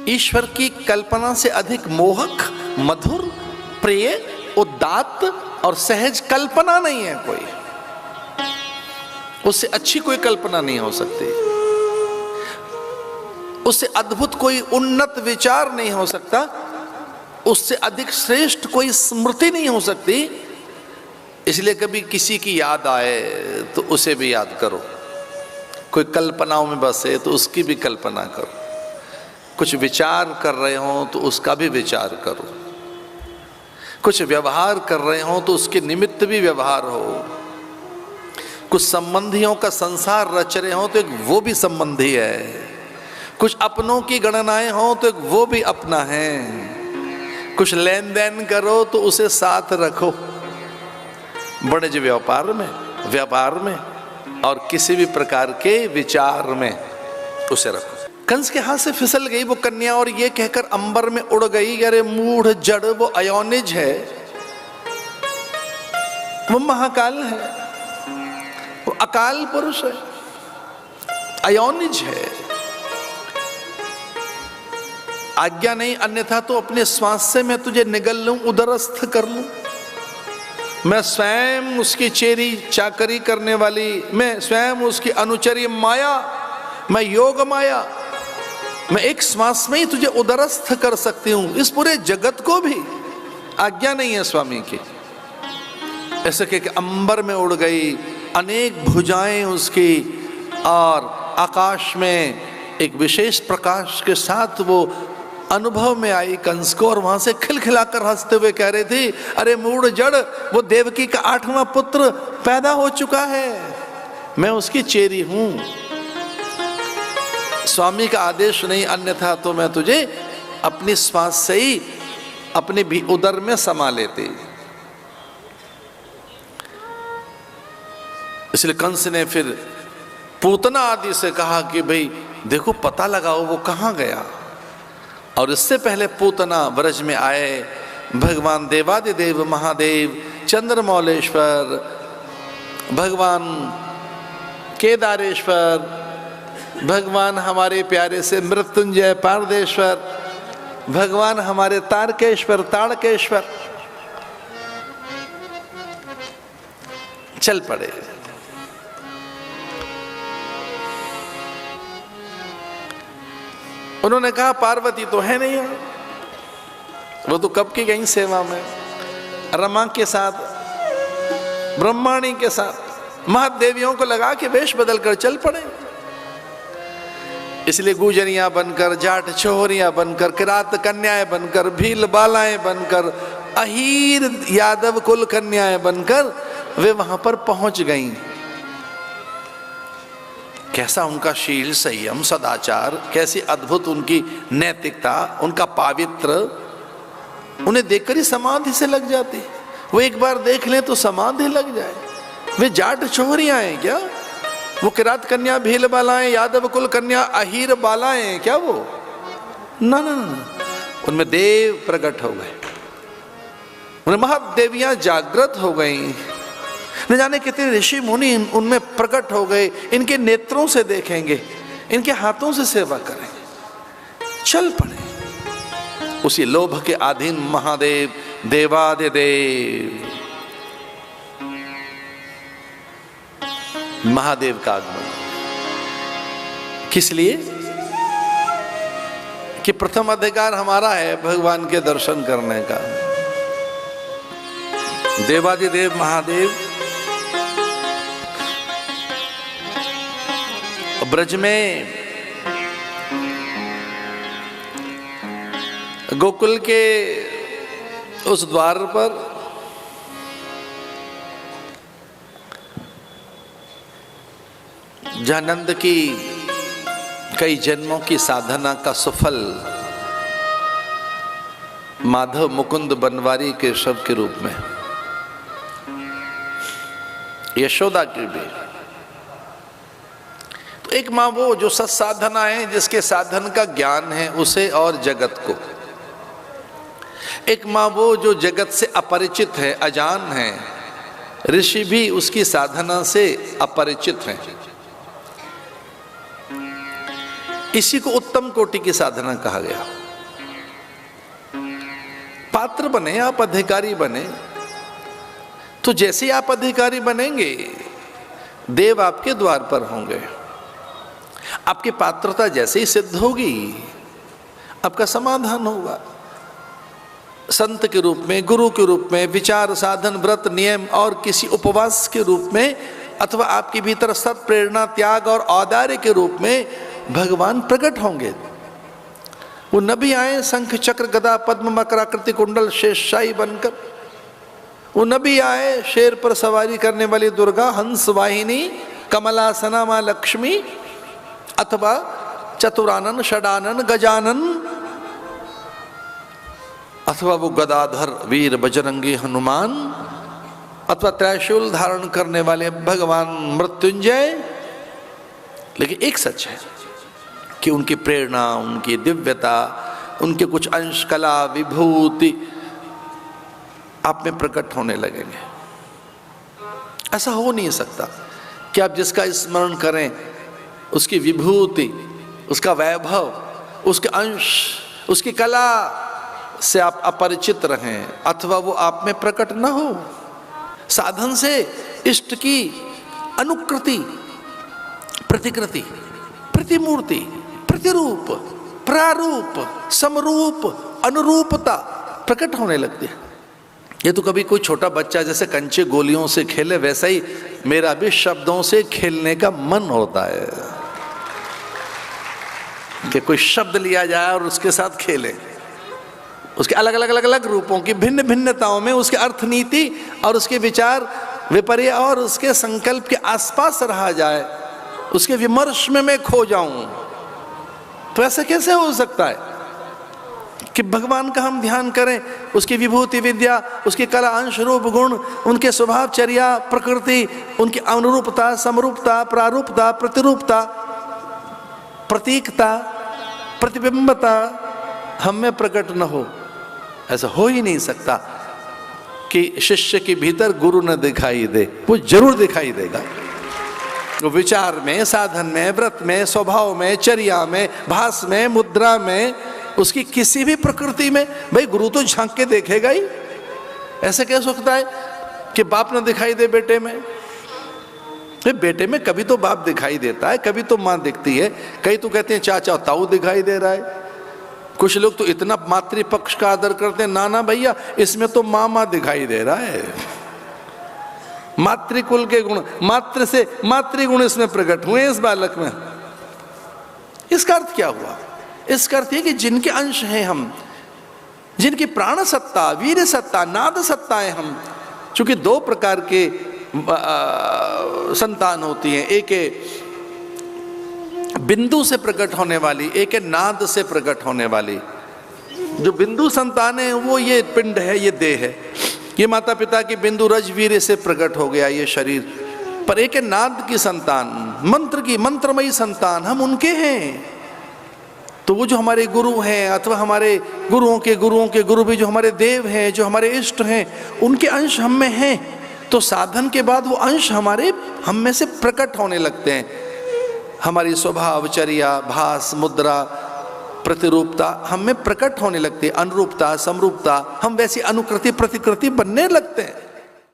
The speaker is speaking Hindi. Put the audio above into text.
ईश्वर की कल्पना से अधिक मोहक, मधुर, प्रिय, उदात्त और सहज कल्पना नहीं है कोई। उससे अच्छी कोई कल्पना नहीं हो सकती, उससे अद्भुत कोई उन्नत विचार नहीं हो सकता, उससे अधिक श्रेष्ठ कोई स्मृति नहीं हो सकती। इसलिए कभी किसी की याद आए तो उसे भी याद करो, कोई कल्पनाओं में बसे तो उसकी भी कल्पना करो, कुछ विचार कर रहे हो तो उसका भी विचार करो, कुछ व्यवहार कर रहे हो तो उसके निमित्त भी व्यवहार हो, कुछ संबंधियों का संसार रच रहे हो तो एक वो भी संबंधी है, कुछ अपनों की गणनाएं हो तो एक वो भी अपना है, कुछ लेन देन करो तो उसे साथ रखो, वाणिज्य व्यापार में और किसी भी प्रकार के विचार में उसे रखो। कंस के हाथ से फिसल गई वो कन्या और ये कहकर अंबर में उड़ गई, अरे मूढ़ जड़, वो अयोनिज है, वो महाकाल है, वो अकाल पुरुष है, अयोनिज है। आज्ञा नहीं, अन्यथा तो अपने श्वास से मैं तुझे निगल लूं, उदरस्थ कर लूं। मैं स्वयं उसकी चेरी चाकरी करने वाली, मैं स्वयं उसकी अनुचरी माया, मैं योग माया, मैं एक श्वास में ही तुझे उदरस्थ कर सकती हूं। इस पूरे जगत को भी आज्ञा नहीं है स्वामी की। ऐसे कि अंबर में उड़ गई, अनेक भुजाएं उसकी, और आकाश में एक विशेष प्रकाश के साथ वो अनुभव में आई कंस को, और वहां से खिलखिलाकर हंसते हुए कह रही थी, अरे मूढ़ जड़, वो देवकी का 8वां पुत्र पैदा हो चुका है, मैं उसकी चेरी हूं। स्वामी का आदेश नहीं, अन्यथा तो मैं तुझे अपनी श्वास से ही अपने भी उदर में समा लेती। इसलिए कंस ने फिर पूतना आदि से कहा कि भाई देखो, पता लगाओ वो कहां गया। और इससे पहले पूतना ब्रज में आए भगवान देवादिदेव महादेव, चंद्रमौलेश्वर, भगवान केदारेश्वर, भगवान हमारे प्यारे से मृत्युंजय पारदेश्वर, भगवान हमारे तारकेश्वर ताड़केश्वर चल पड़े। उन्होंने कहा पार्वती तो है नहीं, वो तो कब की गई सेवा में, रमा के साथ, ब्रह्माणी के साथ, महादेवियों को लगा के वेश बदल कर चल पड़े। इसलिए गुजरियां बनकर, जाट छोहरियां बनकर, किरात कन्याएं बनकर, भील बालाएं बनकर, अहीर यादव कुल कन्याएं बनकर वे वहां पर पहुंच गईं। कैसा उनका शील, संयम, सदाचार, कैसी अद्भुत उनकी नैतिकता, उनका पावित्र, उन्हें देखकर ही समाधि से लग जाती। वो एक बार देख लें तो समाधि लग जाए। वे जाट छोहरियां हैं क्या? वो किरात कन्या, भील बालाएं, यादव कुल कन्या, अहीर बालाएं हैं क्या वो? ना ना ना, उनमें देव प्रकट हो गए, उनमें महादेवियां जागृत हो गई। न जाने कितने ऋषि मुनि उनमें प्रकट हो गए। इनके नेत्रों से देखेंगे, इनके हाथों से सेवा करेंगे। चल पड़े उसी लोभ के अधीन महादेव देवादिदेव, महादेव का आगमन। किस लिए? कि प्रथम अधिकार हमारा है भगवान के दर्शन करने का। देवादिदेव महादेव ब्रज में गोकुल के उस द्वार पर जहाँ नंद की कई जन्मों की साधना का सुफल माधव मुकुंद बनवारी के शव के रूप में, यशोदा की भी, तो एक माँ वो जो सत्साधना है, जिसके साधन का ज्ञान है उसे और जगत को। एक माँ वो जो जगत से अपरिचित है, अजान है, ऋषि भी उसकी साधना से अपरिचित हैं। इसी को उत्तम कोटि की साधना कहा गया। पात्र बने आप, अधिकारी बने, तो जैसे आप अधिकारी बनेंगे देव आपके द्वार पर होंगे। आपकी पात्रता जैसे ही सिद्ध होगी आपका समाधान होगा। संत के रूप में, गुरु के रूप में, विचार, साधन, व्रत, नियम और किसी उपवास के रूप में, अथवा आपके भीतर सत, प्रेरणा, त्याग और औदार्य के रूप में भगवान प्रकट होंगे। वो नबी आए शंख चक्र गदा पद्म मकराकृति कुंडल शेषशाही बनकर। वो नबी आए शेर पर सवारी करने वाली दुर्गा, हंस वाहिनी, कमलासना मां लक्ष्मी, अथवा चतुरानन, षडानन, गजानन, अथवा वो गदाधर वीर बजरंगी हनुमान, अथवा त्रिशूल धारण करने वाले भगवान मृत्युंजय। लेकिन एक सच है कि उनकी प्रेरणा, उनकी दिव्यता, उनके कुछ अंश, कला, विभूति आप में प्रकट होने लगेंगे। ऐसा हो नहीं सकता कि आप जिसका स्मरण करें उसकी विभूति, उसका वैभव, उसके अंश, उसकी कला से आप अपरिचित रहें अथवा वो आप में प्रकट न हो। साधन से इष्ट की अनुकृति, प्रतिकृति, प्रतिमूर्ति, प्रतिरूप, प्रारूप, समरूप, अनुरूपता प्रकट होने लगती है। ये तो कभी कोई छोटा बच्चा जैसे कंचे गोलियों से खेले वैसा ही मेरा भी शब्दों से खेलने का मन होता है कि कोई शब्द लिया जाए और उसके साथ खेले, उसके अलग अलग अलग अलग रूपों की भिन्न भिन्नताओं में उसके अर्थ, नीति और उसके विचार विपर्य और उसके संकल्प के आसपास रहा जाए, उसके विमर्श में मैं खो जाऊं। तो ऐसा कैसे हो सकता है कि भगवान का हम ध्यान करें, उसकी विभूति, विद्या, उसकी कला, अंश, रूप, गुण, उनके स्वभाव, चर्या, प्रकृति, उनकी अनुरूपता, समरूपता, प्रारूपता, प्रतिरूपता, प्रतीकता, प्रतिबिंबता हम में प्रकट न हो। ऐसा हो ही नहीं सकता कि शिष्य के भीतर गुरु न दिखाई दे। वो जरूर दिखाई देगा। वो विचार में, साधन में, व्रत में, स्वभाव में, चर्या में, भास में, मुद्रा में, उसकी किसी भी प्रकृति में। भाई गुरु तो झांक के देखेगा ही। ऐसे कह सकता है कि बाप न दिखाई दे बेटे में? बेटे में कभी तो बाप दिखाई देता है, कभी तो माँ दिखती है। कई तो कहते हैं चाचा ताऊ दिखाई दे रहा है। कुछ लोग तो इतना मातृपक्ष का आदर करते हैं, ना ना भैया इसमें तो माँ दिखाई दे रहा है। मातृकुल के गुण, मातृ से मातृगुण इसमें प्रकट हुए इस बालक में। इसका अर्थ क्या हुआ? इसका अर्थ है कि जिनके अंश हैं हम, जिनकी प्राण सत्ता, वीर सत्ता, नाद सत्ता है हम, चूंकि दो प्रकार के संतान होती हैं, एक है बिंदु से प्रकट होने वाली, एक है नाद से प्रकट होने वाली। जो बिंदु संतान है वो ये पिंड है, ये देह है, ये माता पिता की बिंदु रज वीर्य से प्रकट हो गया ये शरीर। पर एक है नाद की संतान, मंत्र की, मंत्रमयी संतान, हम उनके हैं। तो वो जो हमारे गुरु हैं अथवा हमारे गुरुओं के गुरु भी जो हमारे देव हैं, जो हमारे इष्ट हैं, उनके अंश हम में हैं। तो साधन के बाद वो अंश हम में से प्रकट होने लगते हैं। हमारी स्वभाव, चर्या, भास, मुद्रा, प्रतिरूपता हम में प्रकट होने लगती है। अनुरूपता, समरूपता, हम वैसी अनुकृति, प्रतिकृति बनने लगते हैं।